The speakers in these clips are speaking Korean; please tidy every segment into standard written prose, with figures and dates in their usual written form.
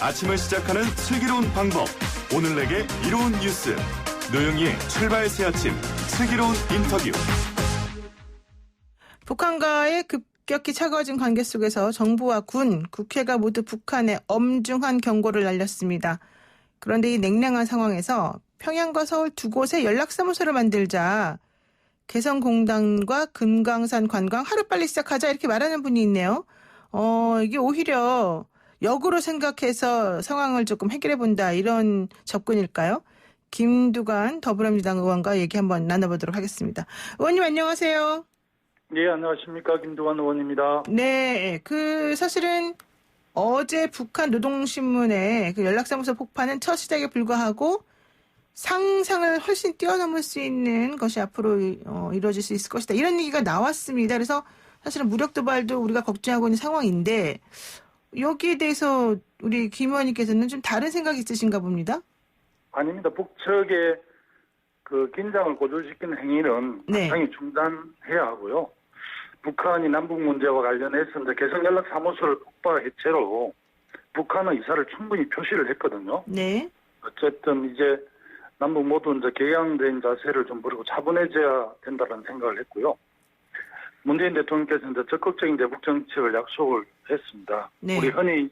아침을 시작하는 슬기로운 방법. 오늘 내게 이로운 뉴스. 노영희의 출발 새 아침 슬기로운 인터뷰. 북한과의 급격히 차가워진 관계 속에서 정부와 군, 국회가 모두 북한에 엄중한 경고를 날렸습니다. 그런데 이 냉랭한 상황에서 평양과 서울 두 곳에 연락사무소를 만들자, 개성공단과 금강산 관광 하루빨리 시작하자 이렇게 말하는 분이 있네요. 이게 오히려 역으로 생각해서 상황을 조금 해결해본다 이런 접근일까요? 김두관 더불어민주당 의원과 얘기 한번 나눠보도록 하겠습니다. 의원님 안녕하세요. 네, 안녕하십니까. 김두관 의원입니다. 네, 사실은 어제 북한 노동신문의 그 연락사무소 폭파는 첫 시작에 불과하고 상상을 훨씬 뛰어넘을 수 있는 것이 앞으로 이루어질 수 있을 것이다. 이런 얘기가 나왔습니다. 그래서 사실은 무력 도발도 우리가 걱정하고 있는 상황인데 여기에 대해서 우리 김 의원님께서는 좀 다른 생각이 있으신가 봅니다. 아닙니다. 북측의 그 긴장을 고조시키는 행위는 네. 당연히 중단해야 하고요. 북한이 남북 문제와 관련해서 이제 개성연락사무소를 폭파한 해체로 북한은 이사를 충분히 표시를 했거든요. 네. 어쨌든 이제 남북 모두 이제 개양된 자세를 좀 버리고 차분해져야 된다는 생각을 했고요. 문재인 대통령께서 이제 적극적인 대북 정책을 약속을 했습니다. 네. 우리 흔히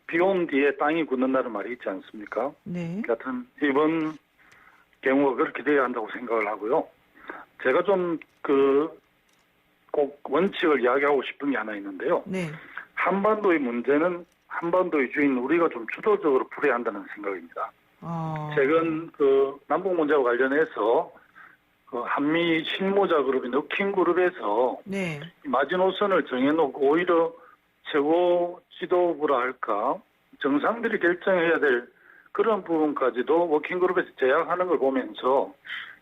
비 온 뒤에 땅이 굳는다는 말이 있지 않습니까? 네. 같은 이번 경우가 그렇게 돼야 한다고 생각을 하고요. 제가 좀 꼭 원칙을 이야기하고 싶은 게 하나 있는데요. 네. 한반도의 문제는 한반도의 주인 우리가 좀 주도적으로 풀어야 한다는 생각입니다. 최근 남북 문제와 관련해서 한미 실무자 그룹인 워킹 그룹에서 네. 마지노선을 정해놓고 오히려 최고 지도부라 할까 정상들이 결정해야 될 그런 부분까지도 워킹 그룹에서 제약하는 걸 보면서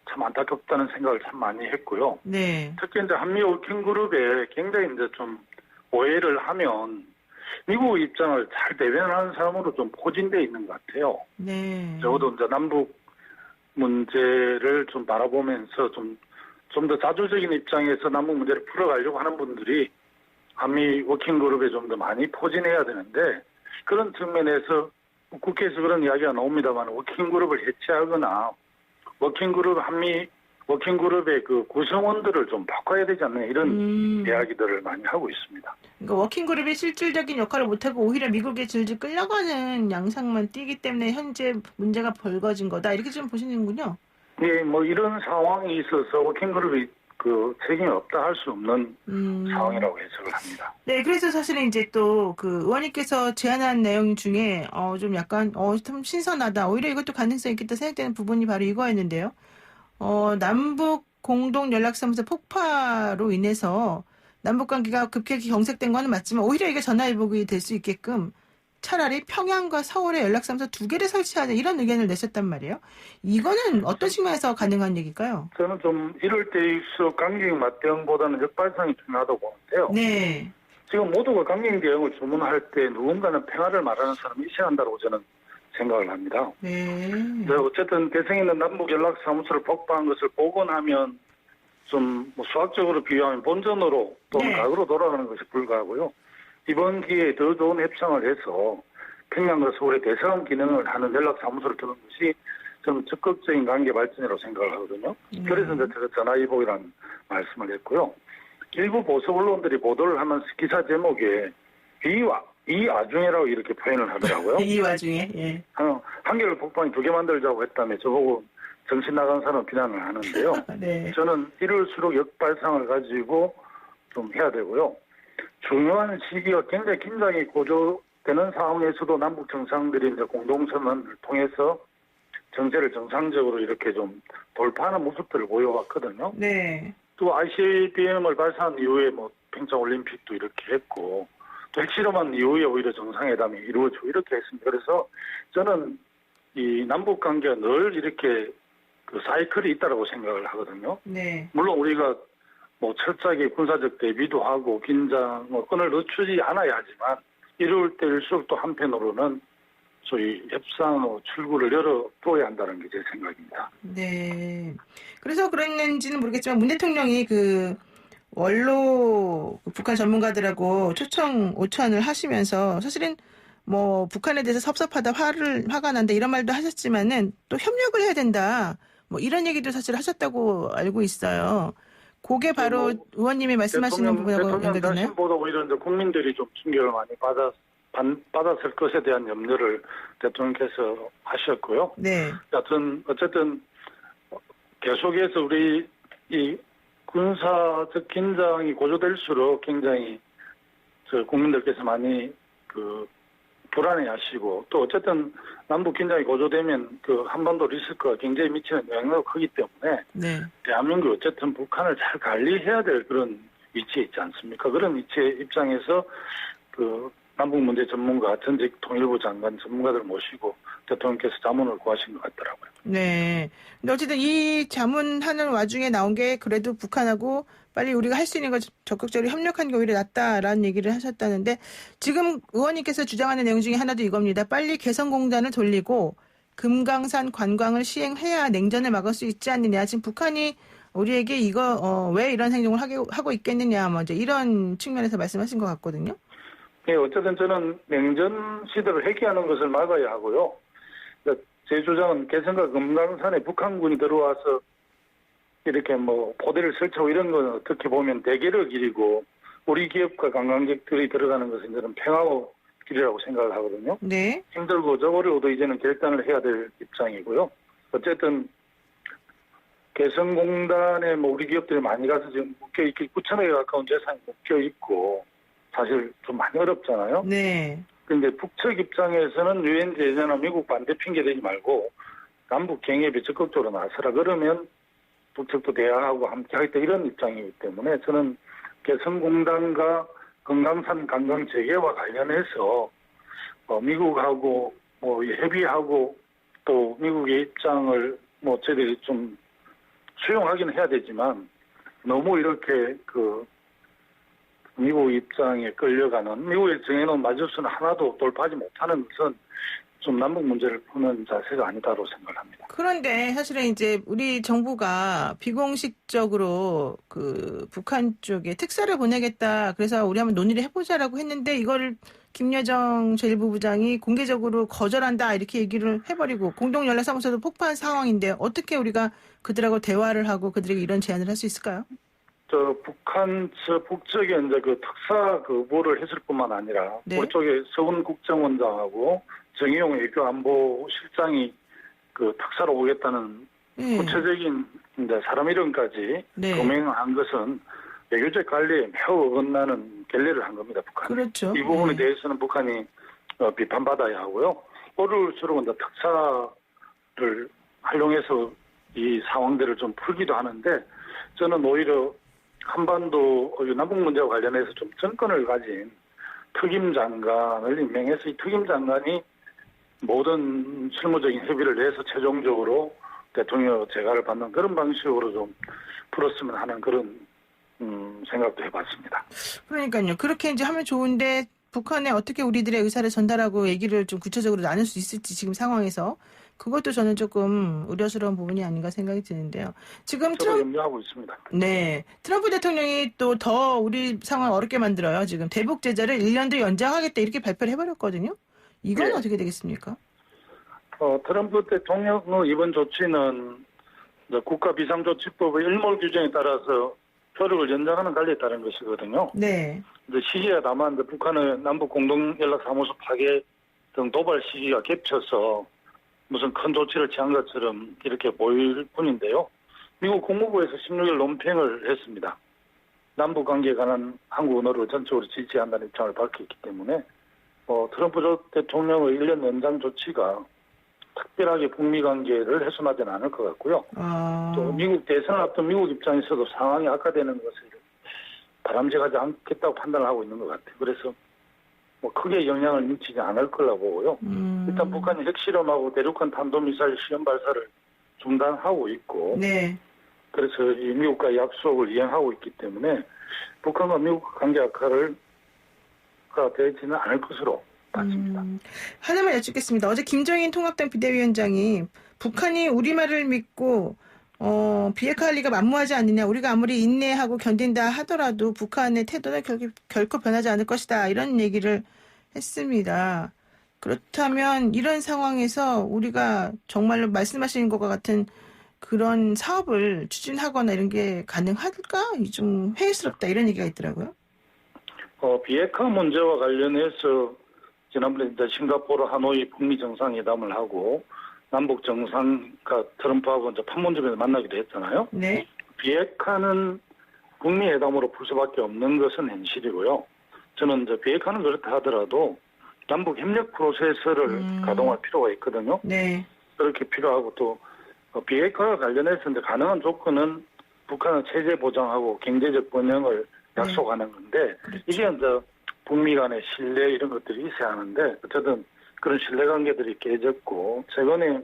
참 안타깝다는 생각을 참 많이 했고요. 네. 특히 이제 한미 워킹 그룹에 굉장히 이제 좀 오해를 하면 미국 입장을 잘 대변하는 사람으로 좀 포진되어 있는 것 같아요. 네. 적어도 이제 남북 문제를 좀 바라보면서 좀 더 자주적인 입장에서 남북 문제를 풀어가려고 하는 분들이 한미 워킹 그룹에 좀 더 많이 포진해야 되는데 그런 측면에서 국회에서 그런 이야기가 나옵니다만 워킹 그룹을 해체하거나 한미 워킹 그룹의 그 구성원들을 좀 바꿔야 되지 않나 이런 이야기들을 많이 하고 있습니다. 그러니까 워킹그룹이 실질적인 역할을 못하고 오히려 미국에 질질 끌려가는 양상만 띄기 때문에 현재 문제가 벌거진 거다 이렇게 좀 보시는군요. 예, 뭐 이런 상황이 있어서 워킹그룹이 책임이 없다 할 수 없는 상황이라고 해석을 합니다. 네, 그래서 사실은 이제 또 의원님께서 제안한 내용 중에 좀 약간 좀 신선하다. 오히려 이것도 가능성이 있겠다 생각되는 부분이 바로 이거였는데요. 남북 공동 연락사무소 폭파로 인해서 남북 관계가 급격히 경색된 거는 맞지만 오히려 이게 전화위복이 될 수 있게끔 차라리 평양과 서울에 연락사무소 2개를 설치하자 이런 의견을 내셨단 말이에요. 이거는 어떤 측면에서 가능한 얘기일까요? 저는 좀 이럴 때일수록 강경 맞대응보다는 역발상이 중요하다고 보는데요. 네. 지금 모두가 강경 대응을 주문할 때 누군가는 평화를 말하는 사람이 있어야 한다고 저는 생각을 합니다. 네. 어쨌든 개성에 있는 남북 연락사무소를 폭파한 것을 보고 나면 좀 수학적으로 비유하면 본전으로 또는 네. 과거로 돌아가는 것이 불가하고요. 이번 기회에 더 좋은 협상을 해서 평양과 서울의 대사관 기능을 하는 연락사무소를 두는 것이 좀 적극적인 관계 발전이라고 생각을 하거든요. 그래서 이제 제가 전화위복이라는 말씀을 했고요. 일부 보수 언론들이 보도를 하면서 기사 제목에 이 와중에라고 이렇게 표현을 하더라고요. 이 와중에. 예. 한겨울 폭탄이 2개 만들자고 했다며 저보고 정신 나간 사람 비난을 하는데요. 네. 저는 이럴수록 역발상을 가지고 좀 해야 되고요. 중요한 시기가 굉장히 긴장이 고조되는 상황에서도 남북 정상들이 이제 공동선언을 통해서 정세를 정상적으로 이렇게 좀 돌파하는 모습들을 보여왔거든요. 네. 또 ICBM을 발사한 이후에 평창 올림픽도 이렇게 했고 또 핵실험한 이후에 오히려 정상회담이 이루어지고 이렇게 했습니다. 그래서 저는 이 남북 관계가 늘 이렇게 사이클이 있다라고 생각을 하거든요. 네. 물론 우리가 철저하게 군사적 대비도 하고 긴장을 끈을 늦추지 않아야 하지만 이럴 때일수록 또 한편으로는 소위 협상 출구를 열어둬야 한다는 게 제 생각입니다. 네. 그래서 그랬는지는 모르겠지만 문 대통령이 원로 북한 전문가들하고 오찬을 하시면서 사실은 뭐 북한에 대해서 섭섭하다, 화가 난다 이런 말도 하셨지만은 또 협력을 해야 된다. 뭐 이런 얘기도 사실 하셨다고 알고 있어요. 그게 바로 뭐 의원님이 말씀하시는 부분하고 대통령 연결되나요? 자신보다 오히려 이제 국민들이 좀 충격을 많이 받았을 것에 대한 염려를 대통령께서 하셨고요. 네. 여튼 어쨌든 계속해서 우리 이 군사적 긴장이 고조될수록 굉장히 국민들께서 많이 불안해하시고 또 어쨌든 남북 긴장이 고조되면 한반도 리스크가 굉장히 미치는 영향이 크기 때문에 네. 대한민국 어쨌든 북한을 잘 관리해야 될 그런 위치에 있지 않습니까? 그런 위치의 입장에서 남북 문제 전문가 전직 통일부 장관 전문가들 모시고 대통령께서 자문을 구하신 것 같더라고요. 네. 근데 어쨌든 이 자문하는 와중에 나온 게 그래도 북한하고 빨리 우리가 할 수 있는 거 적극적으로 협력하는 게 오히려 낫다라는 얘기를 하셨다는데 지금 의원님께서 주장하는 내용 중에 하나도 이겁니다. 빨리 개성공단을 돌리고 금강산 관광을 시행해야 냉전을 막을 수 있지 않느냐. 지금 북한이 우리에게 이거 왜 이런 행동을 하고 있겠느냐. 뭐 이제 이런 측면에서 말씀하신 것 같거든요. 네, 어쨌든 저는 냉전 시대를 회귀하는 것을 막아야 하고요. 제 주장은 개성과 금강산에 북한군이 들어와서 이렇게 포대를 설치하고 이런 건 어떻게 보면 대결의 길이고 우리 기업과 관광객들이 들어가는 것은 저는 평화의 길이라고 생각을 하거든요. 네. 힘들고 어려워도 이제는 결단을 해야 될 입장이고요. 어쨌든 개성공단에 우리 기업들이 많이 가서 지금 묶여있기 9천억에 가까운 재산이 묶여있고 사실 좀 많이 어렵잖아요. 네. 근데 북측 입장에서는 유엔 제재나 미국 반대 핑계 대지 말고 남북 경협에 적극적으로 나서라. 그러면 북측도 대화하고 함께 하겠다 이런 입장이기 때문에 저는 개성공단과 금강산 관광 재개와 관련해서 미국하고 협의하고 또 미국의 입장을 저희들이 좀 수용하기는 해야 되지만 너무 이렇게 미국 입장에 끌려가는 미국의 정해놓은 마주수는 하나도 돌파하지 못하는 것은 좀 남북 문제를 푸는 자세가 아니다로 생각합니다. 그런데 사실은 이제 우리 정부가 비공식적으로 북한 쪽에 특사를 보내겠다. 그래서 우리 한번 논의를 해보자라고 했는데 이거를 김여정 제1부부장이 공개적으로 거절한다 이렇게 얘기를 해버리고 공동연락사무소도 폭파한 상황인데 어떻게 우리가 그들하고 대화를 하고 그들에게 이런 제안을 할 수 있을까요? 북한 북측에 이제 특사 거부를 했을 뿐만 아니라 네. 우리 쪽에 서훈 국정원장하고 정의용 외교안보실장이 특사로 오겠다는 구체적인 이제 사람 이름까지 검명한 것은 외교적 관리에 매우 어긋나는 결례를 한 겁니다. 북한이. 그렇죠. 이 부분에 대해서는 북한이 비판받아야 하고요. 어려울수록 특사를 활용해서 이 상황들을 좀 풀기도 하는데 저는 오히려 한반도 남북 문제와 관련해서 좀 정권을 가진 특임 장관을 임명해서 이 특임 장관이 모든 실무적인 협의를 해서 최종적으로 대통령 재가를 받는 그런 방식으로 좀 풀었으면 하는 그런 생각도 해봤습니다. 그러니까요. 그렇게 이제 하면 좋은데 북한에 어떻게 우리들의 의사를 전달하고 얘기를 좀 구체적으로 나눌 수 있을지 지금 상황에서 그것도 저는 조금 우려스러운 부분이 아닌가 생각이 드는데요. 지금 저도 염려하고 있습니다. 네. 트럼프 대통령이 또 더 우리 상황을 어렵게 만들어요. 지금 대북 제재를 1년 더 연장하겠다 이렇게 발표를 해버렸거든요. 이건 어떻게 되겠습니까? 트럼프 대통령의 이번 조치는 국가 비상조치법의 일몰 규정에 따라서 효력을 연장하는 관리에 따른 것이거든요. 네. 시기가 다만 북한의 남북 공동연락사무소 파괴 등 도발 시기가 겹쳐서 무슨 큰 조치를 취한 것처럼 이렇게 보일 뿐인데요. 미국 국무부에서 16일 논평을 했습니다. 남북 관계에 관한 한국 언어를 전적으로 지지한다는 입장을 밝혔기 때문에 트럼프 대통령의 1년 연장 조치가 특별하게 북미 관계를 훼손하지는 않을 것 같고요. 또 미국 대선을 앞둔 미국 입장에서도 상황이 악화되는 것을 바람직하지 않겠다고 판단을 하고 있는 것 같아요. 그래서 크게 영향을 미치지 않을 거라고 보고요. 일단 북한이 핵실험하고 대륙간 탄도미사일 시험 발사를 중단하고 있고 네. 그래서 이 미국과의 약속을 이행하고 있기 때문에 북한과 미국 관계 악화가 되지는 않을 것으로 봤습니다. 하나만 여쭙겠습니다. 어제 김정인 통합당 비대위원장이 북한이 우리말을 믿고 비핵화할 리가 만무하지 않느냐. 우리가 아무리 인내하고 견딘다 하더라도 북한의 태도는 결코 변하지 않을 것이다. 이런 얘기를 했습니다. 그렇다면 이런 상황에서 우리가 정말로 말씀하신 것과 같은 그런 사업을 추진하거나 이런 게 가능할까? 좀 회의스럽다 이런 얘기가 있더라고요. 비핵화 문제와 관련해서 지난번에 이제 싱가포르 하노이 북미 정상회담을 하고 남북 정상과 트럼프하고 이제 판문점에서 만나기도 했잖아요. 네. 비핵화는 북미 회담으로 풀 수밖에 없는 것은 현실이고요. 저는 이제 비핵화는 그렇다 하더라도 남북 협력 프로세스를 가동할 필요가 있거든요. 네. 그렇게 필요하고 또 비핵화와 관련해서 이제 가능한 조건은 북한은 체제 보장하고 경제적 번영을 약속하는 건데 그렇죠. 이게 이제 북미 간의 신뢰 이런 것들이 있어야 하는데 어쨌든 그런 신뢰 관계들이 깨졌고 최근에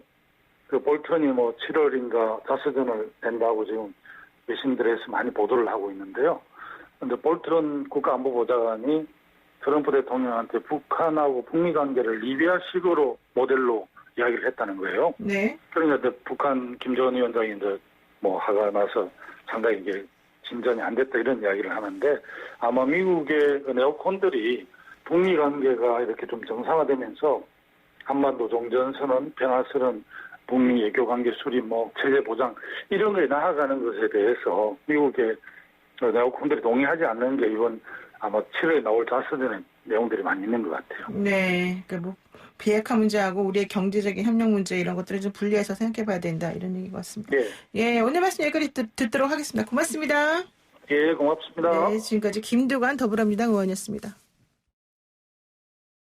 그 볼턴이 뭐 7월인가 자서전을 낸다고 지금 외신들에서 많이 보도를 하고 있는데요. 근데 볼턴 국가안보보좌관이 트럼프 대통령한테 북한하고 북미 관계를 리비아식으로 모델로 이야기를 했다는 거예요. 네. 그러니까 이제 북한 김정은 위원장이 이제 뭐 화가 나서 상당히 이게 진전이 안 됐다 이런 이야기를 하는데 아마 미국의 네오콘들이 북미 관계가 이렇게 좀 정상화되면서 한반도 종전선언, 평화선언, 북미 외교 관계 수립, 뭐 체제 보장 이런 거에 나아가는 것에 대해서 미국의 네오콘들이 동의하지 않는 게 이번 아마 7월에 나올 자서전에 내용들이 많이 있는 것 같아요. 네. 그러니까 뭐 비핵화 문제하고 우리의 경제적인 협력 문제 이런 것들을 좀 분리해서 생각해봐야 된다 이런 얘기인 것 같습니다. 예, 예, 오늘 말씀 여기까지 듣도록 하겠습니다. 고맙습니다. 예, 고맙습니다. 네, 지금까지 김두관 더불어민주당 의원이었습니다.